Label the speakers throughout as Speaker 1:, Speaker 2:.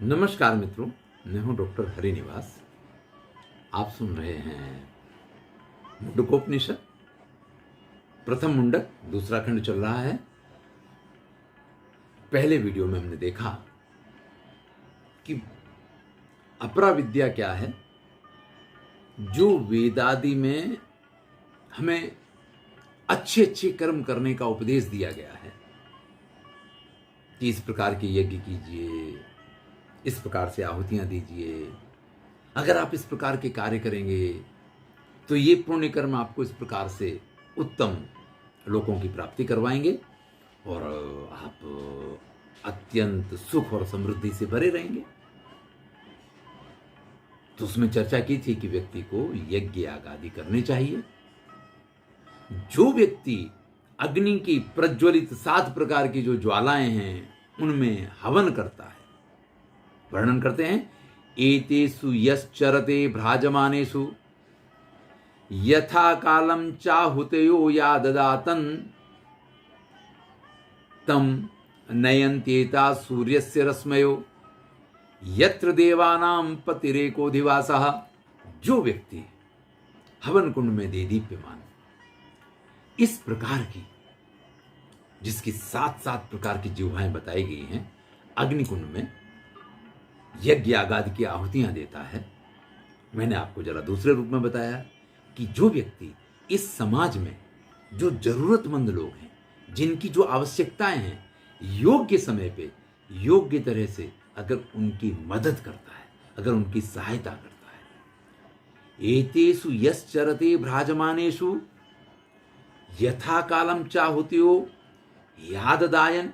Speaker 1: नमस्कार मित्रों, मैं हूं डॉक्टर हरिनिवास। आप सुन रहे हैं मुंडकोपनिषद। प्रथम मुंडक दूसरा खंड चल रहा है। पहले वीडियो में हमने देखा कि अपरा विद्या क्या है, जो वेदादि में हमें अच्छे अच्छे कर्म करने का उपदेश दिया गया है कि इस प्रकार के यज्ञ कीजिए, इस प्रकार से आहुतियां दीजिए। अगर आप इस प्रकार के कार्य करेंगे तो ये पुण्य कर्म आपको इस प्रकार से उत्तम लोकों की प्राप्ति करवाएंगे और आप अत्यंत सुख और समृद्धि से भरे रहेंगे। तो उसमें चर्चा की थी कि व्यक्ति को यज्ञ याग आदि करने चाहिए। जो व्यक्ति अग्नि की प्रज्वलित 7 प्रकार की जो ज्वालाएं हैं उनमें हवन करता है, वर्णन करते हैं, एतेषु यश्चरते भ्राजमानेषु यथा कालम चाहुतयो या ददातन तम नयन्त्येता सूर्यस्य रश्मयो यत्र देवानां पतिरेकोधिवासः। जो व्यक्ति हवन कुंड में दे दीप्यमान इस प्रकार की, जिसकी 7 प्रकार की जिह्वाएं बताई गई हैं, अग्निकुंड में यज्ञ यागादि की आहुतियां देता है। मैंने आपको जरा दूसरे रूप में बताया कि जो व्यक्ति इस समाज में जो जरूरतमंद लोग हैं, जिनकी जो आवश्यकताएं हैं, योग्य समय पे योग्य तरह से अगर उनकी मदद करता है, अगर उनकी सहायता करता है, एतेषु यश्चरते भ्राजमानेषु यथा कालम चाहुत्यो याददायन,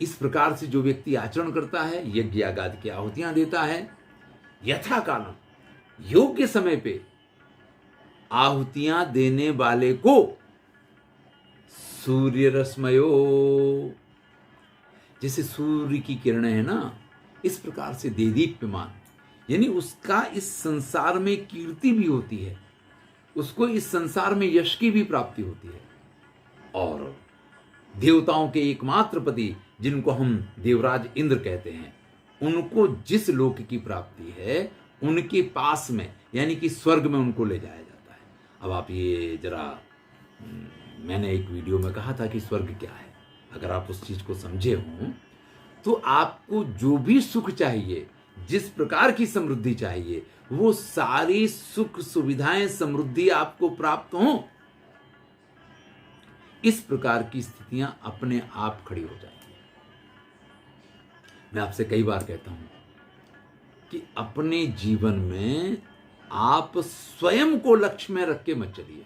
Speaker 1: इस प्रकार से जो व्यक्ति आचरण करता है, यज्ञ यागादि की आहुतियां देता है, यथा कालम योग्य समय पे आहुतियां देने वाले को सूर्य रश्मयो, जैसे सूर्य की किरणें हैं ना, इस प्रकार से देदीप्यमान, यानी उसका इस संसार में कीर्ति भी होती है, उसको इस संसार में यश की भी प्राप्ति होती है। और देवताओं के एकमात्र पति, जिनको हम देवराज इंद्र कहते हैं, उनको जिस लोक की प्राप्ति है उनके पास में, यानी कि स्वर्ग में उनको ले जाया जाता है। अब आप ये जरा, मैंने एक वीडियो में कहा था कि स्वर्ग क्या है। अगर आप उस चीज को समझे हों तो आपको जो भी सुख चाहिए, जिस प्रकार की समृद्धि चाहिए, वो सारी सुख सुविधाएं समृद्धि आपको प्राप्त हों, इस प्रकार की स्थितियां अपने आप खड़ी हो जाएंगी। मैं आपसे कई बार कहता हूं कि अपने जीवन में आप स्वयं को लक्ष्य में रख के मत चलिए।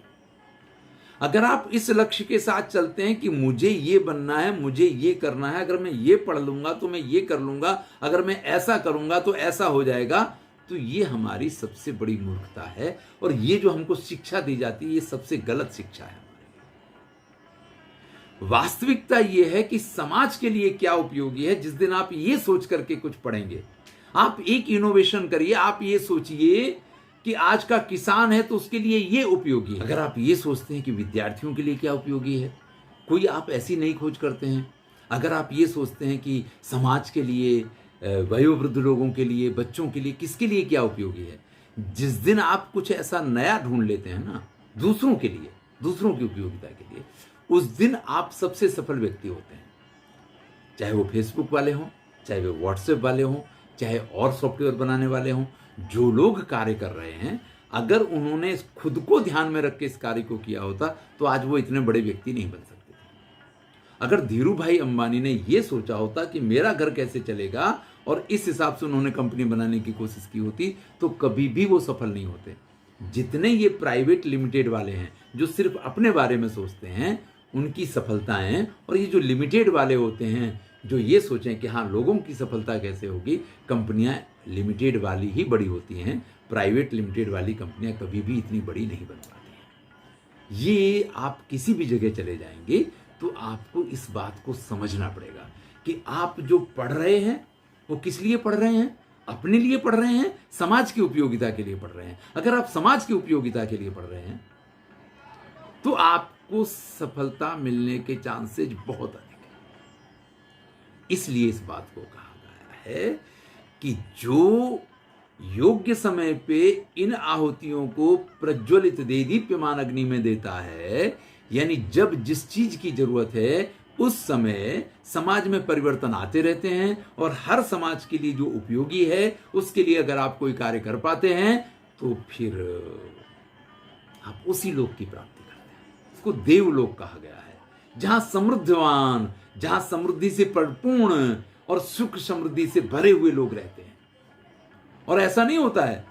Speaker 1: अगर आप इस लक्ष्य के साथ चलते हैं कि मुझे ये बनना है, मुझे ये करना है, अगर मैं ये पढ़ लूंगा तो मैं ये कर लूंगा, अगर मैं ऐसा करूंगा तो ऐसा हो जाएगा, तो ये हमारी सबसे बड़ी मूर्खता है। और ये जो हमको शिक्षा दी जाती है, ये सबसे गलत शिक्षा है। वास्तविकता यह है कि समाज के लिए क्या उपयोगी है। जिस दिन आप ये सोच करके कुछ पढ़ेंगे, आप एक इनोवेशन करिए, आप ये सोचिए कि आज का किसान है तो उसके लिए ये उपयोगी है। अगर आप ये सोचते हैं कि विद्यार्थियों के लिए क्या उपयोगी है, कोई आप ऐसी नई खोज करते हैं। अगर आप ये सोचते हैं कि समाज के लिए, वयोवृद्ध लोगों के लिए, बच्चों के लिए, किसके लिए क्या उपयोगी है, जिस दिन आप कुछ ऐसा नया ढूंढ लेते हैं ना, दूसरों के लिए, दूसरों की उपयोगिता के लिए, उस दिन आप सबसे सफल व्यक्ति होते हैं। चाहे वो फेसबुक वाले हों, चाहे वो व्हाट्सएप वाले हों, चाहे और सॉफ्टवेयर बनाने वाले हों, जो लोग कार्य कर रहे हैं, अगर उन्होंने खुद को ध्यान में रख के इस कार्य को किया होता तो आज वो इतने बड़े व्यक्ति नहीं बन सकते थे। अगर धीरू भाई अंबानी ने ये सोचा होता कि मेरा घर कैसे चलेगा और इस हिसाब से उन्होंने कंपनी बनाने की कोशिश की होती, तो कभी भी वो सफल नहीं होते। जितने ये प्राइवेट लिमिटेड वाले हैं जो सिर्फ अपने बारे में सोचते हैं, उनकी सफलताएं, और ये जो लिमिटेड वाले होते हैं जो ये सोचें कि हाँ लोगों की सफलता कैसे होगी, कंपनियां लिमिटेड वाली ही बड़ी होती हैं। प्राइवेट लिमिटेड वाली कंपनियां कभी भी इतनी बड़ी नहीं बन पाती हैं। ये आप किसी भी जगह चले जाएंगे तो आपको इस बात को समझना पड़ेगा कि आप जो पढ़ रहे हैं वो किस लिए पढ़ रहे हैं, अपने लिए पढ़ रहे हैं, समाज की उपयोगिता के लिए पढ़ रहे हैं। अगर आप समाज की उपयोगिता के लिए पढ़ रहे हैं तो आपको सफलता मिलने के चांसेस बहुत अधिक है। इसलिए इस बात को कहा गया है कि जो योग्य समय पे इन आहुतियों को प्रज्वलित देदीप्यमान अग्नि में देता है, यानी जब जिस चीज की जरूरत है उस समय समाज में परिवर्तन आते रहते हैं, और हर समाज के लिए जो उपयोगी है उसके लिए अगर आप कोई कार्य कर पाते हैं तो फिर आप उसी लोक की प्राप्ति करते हैं। उसको देवलोक कहा गया है, जहां समृद्धवान, जहां समृद्धि से परिपूर्ण और सुख समृद्धि से भरे हुए लोग रहते हैं। और ऐसा नहीं होता है,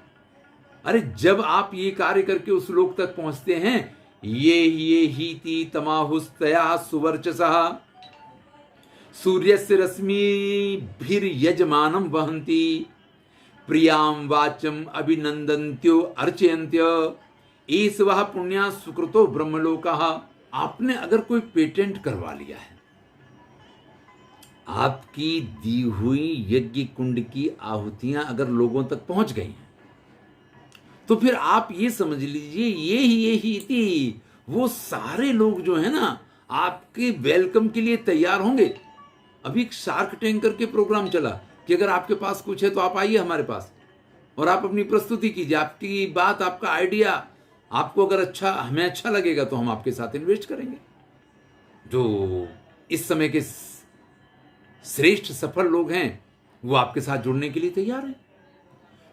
Speaker 1: अरे जब आप ये कार्य करके उस लोक तक पहुंचते हैं, ये हीति तमाहुस्तया सुवर्चसः सूर्यस्य रश्मिभिर यजमानम वहन्ति प्रियाम वाचम अभिनंदन्त्यो अर्चयन्त्य एष वह पुण्या सुकृतो ब्रह्मलोकः। आपने अगर कोई पेटेंट करवा लिया है, आपकी दी हुई यज्ञ कुंड की आहुतियां अगर लोगों तक पहुंच गई हैं, तो फिर आप ये समझ लीजिए ये ही थी, वो सारे लोग जो है ना आपके वेलकम के लिए तैयार होंगे। अभी एक शार्क टैंकर के प्रोग्राम चला कि अगर आपके पास कुछ है तो आप आइए हमारे पास और आप अपनी प्रस्तुति कीजिए, आपकी बात, आपका आइडिया आपको अगर अच्छा, हमें अच्छा लगेगा तो हम आपके साथ इन्वेस्ट करेंगे। जो इस समय के श्रेष्ठ सफल लोग हैं वो आपके साथ जुड़ने के लिए तैयार हैं।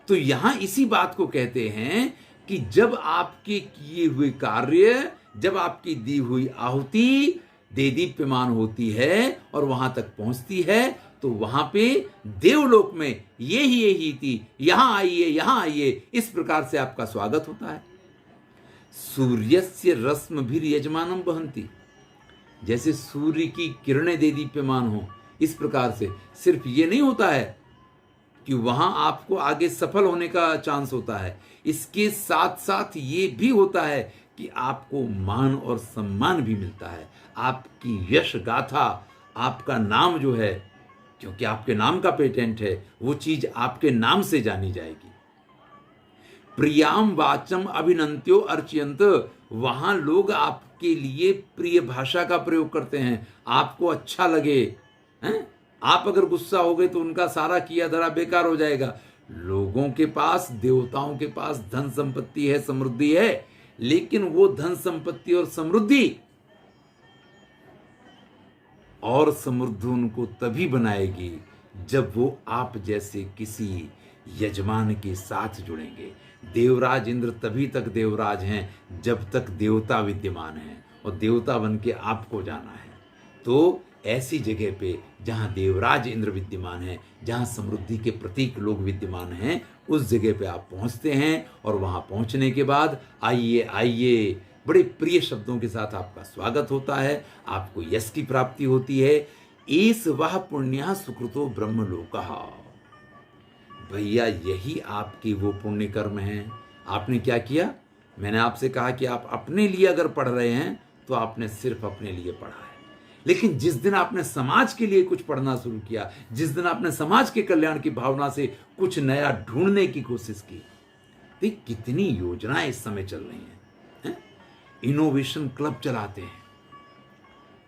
Speaker 1: तो यहां इसी बात को कहते हैं कि जब आपके किए हुए कार्य, जब आपकी दी हुई आहुति देदीप्यमान होती है और वहां तक पहुंचती है, तो वहां पे देवलोक में ये ही थी, यहां आइए, इस प्रकार से आपका स्वागत होता है। सूर्यस्य रश्मिभिर यजमानम वहन्ति, जैसे सूर्य की किरणें देदीप्यमान हो, इस प्रकार से सिर्फ ये नहीं होता है कि वहां आपको आगे सफल होने का चांस होता है, इसके साथ साथ ये भी होता है कि आपको मान और सम्मान भी मिलता है। आपकी यश गाथा, आपका नाम जो है, क्योंकि आपके नाम का पेटेंट है, वो चीज आपके नाम से जानी जाएगी। प्रियाम वाचम अभिनंत्यो अर्चयंत, वहां लोग आपके लिए प्रिय भाषा का प्रयोग करते हैं, आपको अच्छा लगे हैं? आप अगर गुस्सा हो गए तो उनका सारा किया धरा बेकार हो जाएगा। लोगों के पास, देवताओं के पास धन संपत्ति है, समृद्धि है, लेकिन वो धन संपत्ति और समृद्धि और समृद्धि उनको तभी बनाएगी जब वो आप जैसे किसी यजमान के साथ जुड़ेंगे। देवराज इंद्र तभी तक देवराज हैं जब तक देवता विद्यमान हैं, और देवता बन के आपको जाना है। तो ऐसी जगह पे जहां देवराज इंद्र विद्यमान है, जहां समृद्धि के प्रतीक लोग विद्यमान हैं, उस जगह पे आप पहुंचते हैं, और वहां पहुंचने के बाद आइए बड़े प्रिय शब्दों के साथ आपका स्वागत होता है, आपको यश की प्राप्ति होती है। एष वह पुण्य सुकृतो ब्रह्मलोकः। भैया यही आपकी वो पुण्य कर्म है। आपने क्या किया? मैंने आपसे कहा कि आप अपने लिए अगर पढ़ रहे हैं तो आपने सिर्फ अपने लिए पढ़ा है, लेकिन जिस दिन आपने समाज के लिए कुछ पढ़ना शुरू किया, जिस दिन आपने समाज के कल्याण की भावना से कुछ नया ढूंढने की कोशिश की, तो कितनी योजनाएं इस समय चल रही हैं। इनोवेशन क्लब चलाते हैं,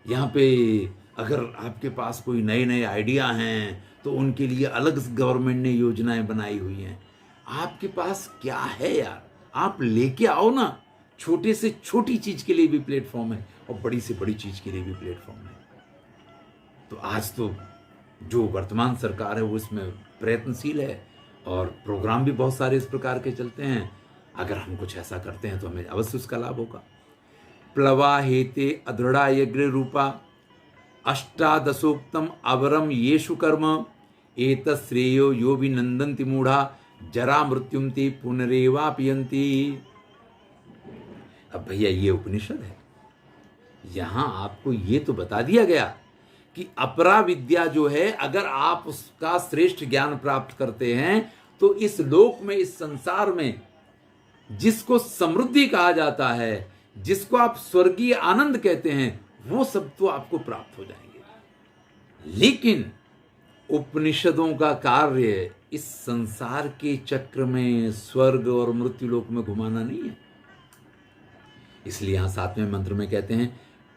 Speaker 1: यहाँ पे अगर आपके पास कोई नए नए आइडिया हैं तो उनके लिए अलग गवर्नमेंट ने योजनाएं बनाई हुई हैं। आपके पास क्या है यार, आप लेके आओ ना। छोटे से छोटी चीज के लिए भी प्लेटफॉर्म है और बड़ी से बड़ी चीज के लिए भी प्लेटफॉर्म है। तो आज तो जो वर्तमान सरकार है वो इसमें प्रयत्नशील है, और प्रोग्राम भी बहुत सारे इस प्रकार के चलते हैं। अगर हम कुछ ऐसा करते हैं तो हमें अवश्य उसका लाभ होगा। प्लवा हेते अदृढ़ा यज्ञ रूपा अष्टादशोक्तम अवरम येषु कर्म एत श्रेयो यो विनंदन्ति मूढ़ा जरा मृत्युम ते पुनरेवा पियंती। अब भैया ये उपनिषद है, यहां आपको ये तो बता दिया गया कि अपरा विद्या जो है, अगर आप उसका श्रेष्ठ ज्ञान प्राप्त करते हैं तो इस लोक में, इस संसार में जिसको समृद्धि कहा जाता है, जिसको आप स्वर्गीय आनंद कहते हैं, वो सब तो आपको प्राप्त हो जाएंगे। लेकिन उपनिषदों का कार्य इस संसार के चक्र में स्वर्ग और मृत्यु लोक में घुमाना नहीं है। इसलिए यहां 7वें मंत्र में कहते हैं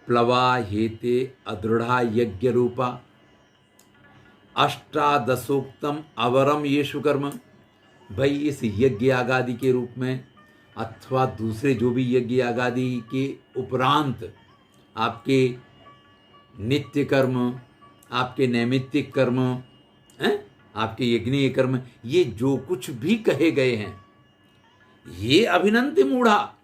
Speaker 1: प्लवा हेते अदृढ़ा यज्ञ रूपा अष्टादशोक्तम अवरम येषु कर्म। भाई इस यज्ञ आगादि के रूप में अथवा दूसरे जो भी यज्ञ आगादि के उपरांत आपके नित्य कर्म, आपके नैमित्तिक कर्म हैं, आपके यज्ञीय कर्म, ये जो कुछ भी कहे गए हैं, ये अभिनंति मूढ़ा,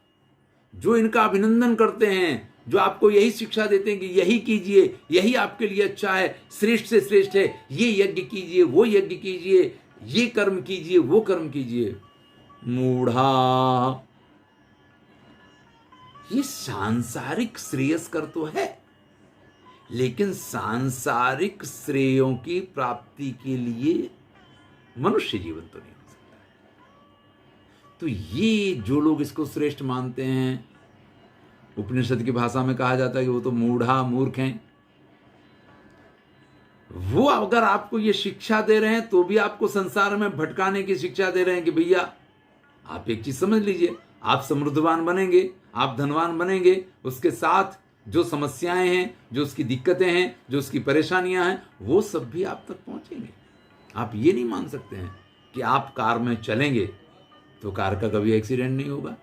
Speaker 1: जो इनका अभिनंदन करते हैं, जो आपको यही शिक्षा देते हैं कि यही कीजिए, यही आपके लिए अच्छा है, श्रेष्ठ से श्रेष्ठ है, ये यज्ञ कीजिए, वो यज्ञ कीजिए, ये कर्म कीजिए, वो कर्म कीजिए, मूढ़ा। ये सांसारिक श्रेयस्कर तो है, लेकिन सांसारिक श्रेयों की प्राप्ति के लिए मनुष्य जीवन तो नहीं हो सकता। तो ये जो लोग इसको श्रेष्ठ मानते हैं, उपनिषद की भाषा में कहा जाता है कि वो तो मूढ़ा, मूर्ख हैं। वो अगर आपको ये शिक्षा दे रहे हैं तो भी आपको संसार में भटकाने की शिक्षा दे रहे हैं कि भैया आप एक चीज समझ लीजिए, आप समृद्धवान बनेंगे, आप धनवान बनेंगे, उसके साथ जो समस्याएं हैं, जो उसकी दिक्कतें हैं, जो उसकी परेशानियां हैं, वो सब भी आप तक पहुंचेंगे। आप ये नहीं मान सकते हैं कि आप कार में चलेंगे तो कार का कभी एक्सीडेंट नहीं होगा।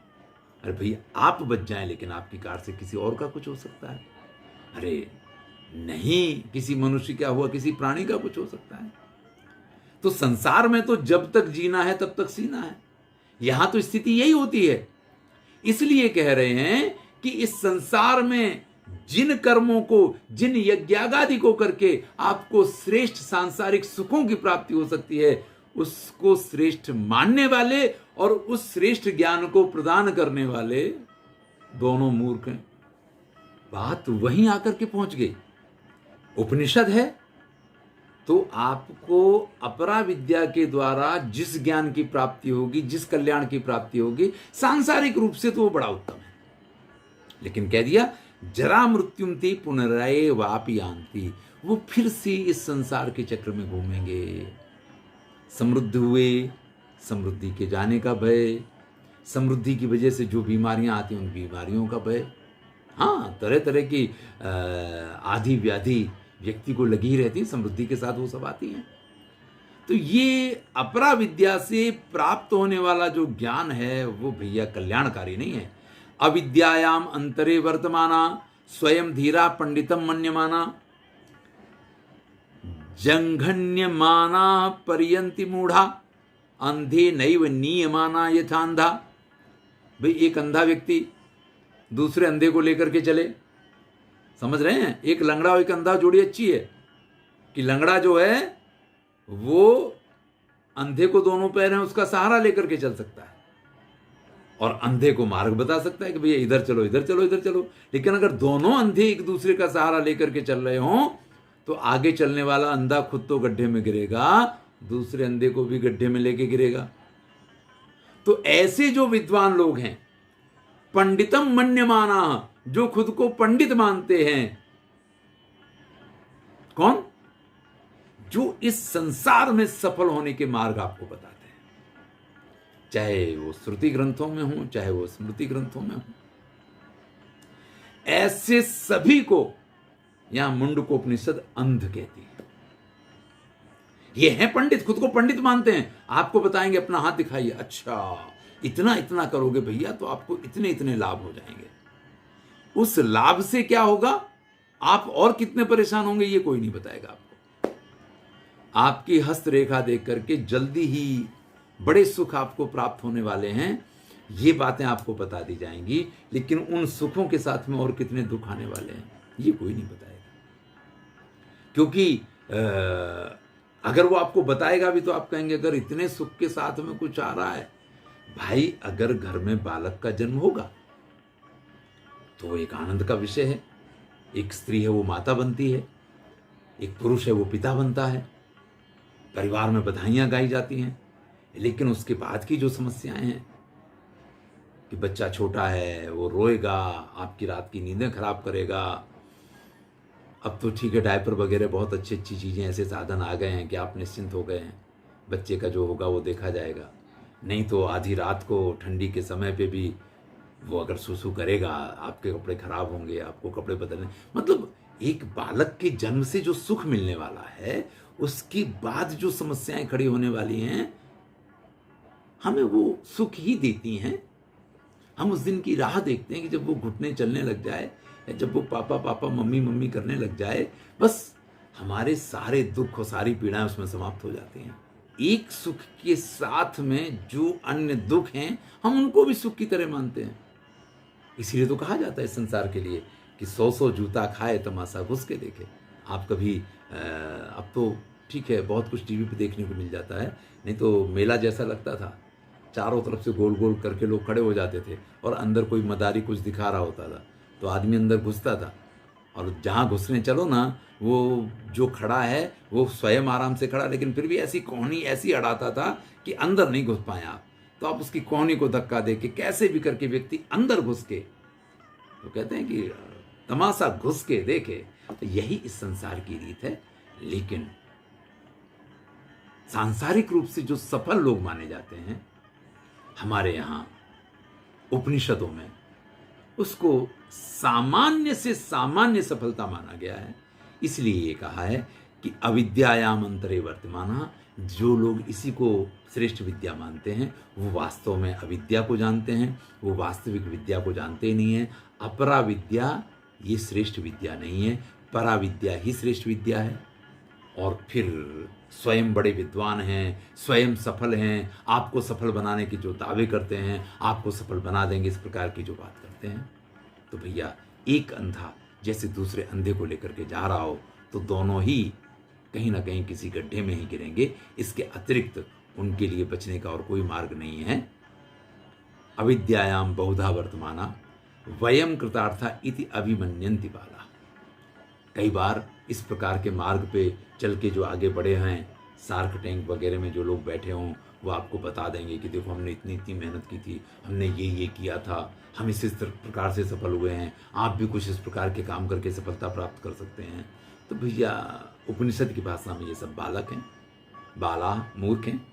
Speaker 1: अरे भैया आप बच जाएं, लेकिन आपकी कार से किसी और का कुछ हो सकता है। अरे नहीं, किसी मनुष्य क्या हुआ, किसी प्राणी का कुछ हो सकता है। तो संसार में तो जब तक जीना है तब तक सीना है। यहां तो स्थिति यही होती है। इसलिए कह रहे हैं कि इस संसार में जिन कर्मों को, जिन यज्ञागादि को करके आपको श्रेष्ठ सांसारिक सुखों की प्राप्ति हो सकती है, उसको श्रेष्ठ मानने वाले और उस श्रेष्ठ ज्ञान को प्रदान करने वाले दोनों मूर्ख हैं। बात वहीं आकर के पहुंच गई। उपनिषद है तो आपको अपरा विद्या के द्वारा जिस ज्ञान की प्राप्ति होगी, जिस कल्याण की प्राप्ति होगी, सांसारिक रूप से तो वो बड़ा उत्तम है। लेकिन कह दिया जरा मृत्युम ती पुनराय वापि यान्ति, वो फिर से इस संसार के चक्र में घूमेंगे। समृद्ध हुए, समृद्धि के जाने का भय, समृद्धि की वजह से जो बीमारियां आती हैं उन बीमारियों का भय। हाँ, तरह तरह की आदि व्याधि व्यक्ति को लगी रहती है, समृद्धि के साथ वो सब आती हैं। तो ये अपरा विद्या से प्राप्त होने वाला जो ज्ञान है वो भैया कल्याणकारी नहीं है। अविद्यायाम अंतरे वर्तमाना स्वयं धीरा पंडितम मन्यमाना जंघन्यमाना पर्यंति मूढ़ा अंधे नैव नीयमाना यथांधा। भाई एक अंधा व्यक्ति दूसरे अंधे को लेकर के चले, समझ रहे हैं, एक लंगड़ा और एक अंधा जोड़ी अच्छी है कि लंगड़ा जो है वो अंधे को दोनों पैर हैं उसका सहारा लेकर के चल सकता है और अंधे को मार्ग बता सकता है कि भैया इधर चलो, इधर चलो, इधर चलो। लेकिन अगर दोनों अंधे एक दूसरे का सहारा लेकर के चल रहे हों तो आगे चलने वाला अंधा खुद तो गड्ढे में गिरेगा, दूसरे अंधे को भी गड्ढे में लेके गिरेगा। तो ऐसे जो विद्वान लोग हैं, पंडितम मन्यमाना, जो खुद को पंडित मानते हैं, कौन? जो इस संसार में सफल होने के मार्ग आपको बताते हैं, चाहे वो श्रुति ग्रंथों में हो, चाहे वो स्मृति ग्रंथों में हो। ऐसे सभी को यहां मुंडकोपनिषद अंध कहती है। ये है पंडित, खुद को पंडित मानते हैं, आपको बताएंगे अपना हाथ दिखाइए, अच्छा इतना इतना करोगे भैया तो आपको इतने इतने लाभ हो जाएंगे। उस लाभ से क्या होगा, आप और कितने परेशान होंगे ये कोई नहीं बताएगा आपको। आपकी हस्तरेखा देख करके जल्दी ही बड़े सुख आपको प्राप्त होने वाले हैं, ये बातें आपको बता दी जाएंगी। लेकिन उन सुखों के साथ में और कितने दुख आने वाले हैं ये कोई नहीं बताएगा। क्योंकि अगर वो आपको बताएगा भी तो आप कहेंगे अगर इतने सुख के साथ में कुछ आ रहा है, भाई अगर घर में बालक का जन्म होगा तो एक आनंद का विषय है। एक स्त्री है वो माता बनती है, एक पुरुष है वो पिता बनता है, परिवार में बधाइयां गाई जाती हैं। लेकिन उसके बाद की जो समस्याएं हैं कि बच्चा छोटा है, वो रोएगा, आपकी रात की नींदें खराब करेगा। अब तो ठीक है, डायपर वगैरह बहुत अच्छी अच्छी चीज़ें, ऐसे साधन आ गए हैं कि आप निश्चिंत हो गए हैं, बच्चे का जो होगा वो देखा जाएगा। नहीं तो आधी रात को ठंडी के समय पे भी वो अगर सुसु करेगा, आपके कपड़े खराब होंगे, आपको कपड़े बदलने। मतलब एक बालक के जन्म से जो सुख मिलने वाला है उसके बाद जो समस्याएं खड़ी होने वाली हैं हमें वो सुख ही देती हैं। हम उस दिन की राह देखते हैं कि जब वो घुटने चलने लग जाए या जब वो पापा पापा मम्मी मम्मी करने लग जाए, बस हमारे सारे दुख और सारी पीड़ाएं उसमें समाप्त हो जाती हैं। एक सुख के साथ में जो अन्य दुख हैं हम उनको भी सुख की तरह मानते हैं। इसीलिए तो कहा जाता है इस संसार के लिए कि 100 जूता खाए तमाशा घुस के देखे। आप कभी अब तो ठीक है बहुत कुछ टीवी पे देखने को मिल जाता है, नहीं तो मेला जैसा लगता था, चारों तरफ से गोल गोल करके लोग खड़े हो जाते थे और अंदर कोई मदारी कुछ दिखा रहा होता था तो आदमी अंदर घुसता था, और जहाँ घुसने चलो ना वो जो खड़ा है वो स्वयं आराम से खड़ा, लेकिन फिर भी ऐसी कोहनी ऐसी अड़ाता था कि अंदर नहीं घुस पाए आप। तो आप उसकी कोहनी को धक्का दे के कैसे भी करके व्यक्ति अंदर घुस के, तो कहते हैं कि तमाशा घुस के देखे। तो यही इस संसार की रीत है। लेकिन सांसारिक रूप से जो सफल लोग माने जाते हैं हमारे यहाँ उपनिषदों में, उसको सामान्य से सामान्य सफलता माना गया है। इसलिए ये कहा है कि अविद्यायाम अंतरे वर्तमाना, जो लोग इसी को श्रेष्ठ विद्या मानते हैं वो वास्तव में अविद्या को जानते हैं, वो वास्तविक विद्या को जानते ही नहीं है। अपरा विद्या ये श्रेष्ठ विद्या नहीं है, परा विद्या ही श्रेष्ठ विद्या है। और फिर स्वयं बड़े विद्वान हैं, स्वयं सफल हैं, आपको सफल बनाने के जो दावे करते हैं, आपको सफल बना देंगे इस प्रकार की जो बात करते हैं, तो भैया एक अंधा जैसे दूसरे अंधे को लेकर के जा रहा हो तो दोनों ही कहीं ना कहीं किसी गड्ढे में ही गिरेंगे। इसके अतिरिक्त उनके लिए बचने का और कोई मार्ग नहीं है। अविद्यायाम बहुधा वर्तमाना वयम कृतार्था इति अभिमन्यन्ति बाला। कई बार इस प्रकार के मार्ग पे चल के जो आगे बढ़े हैं, शार्क टैंक वगैरह में जो लोग बैठे हों, वो आपको बता देंगे कि देखो हमने इतनी इतनी मेहनत की थी, हमने ये किया था, हम इस प्रकार से सफल हुए हैं, आप भी कुछ इस प्रकार के काम करके सफलता प्राप्त कर सकते हैं। तो भैया उपनिषद की भाषा में ये सब बालक हैं, बाला मूर्ख हैं।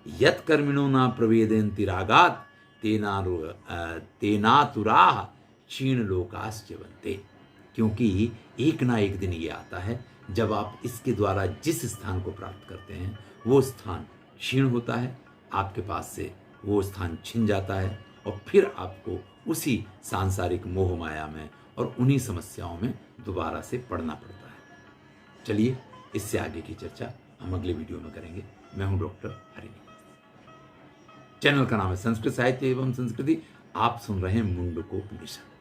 Speaker 1: यत कर्मिणो ना प्रवेदयन्ति रागात् तेनातुराः क्षीण लोकाश्च बनते। क्योंकि एक ना एक दिन ये आता है जब आप इसके द्वारा जिस स्थान को प्राप्त करते हैं वो स्थान क्षीण होता है, आपके पास से वो स्थान छिन जाता है और फिर आपको उसी सांसारिक मोह माया में और उन्हीं समस्याओं में दोबारा से पड़ना पड़ता है। चलिए इससे आगे की चर्चा हम अगले वीडियो में करेंगे। मैं हूं डॉक्टर हरिनिवास। चैनल का नाम है संस्कृत साहित्य एवं संस्कृति। आप सुन रहे हैं मुंडकोपनिषद।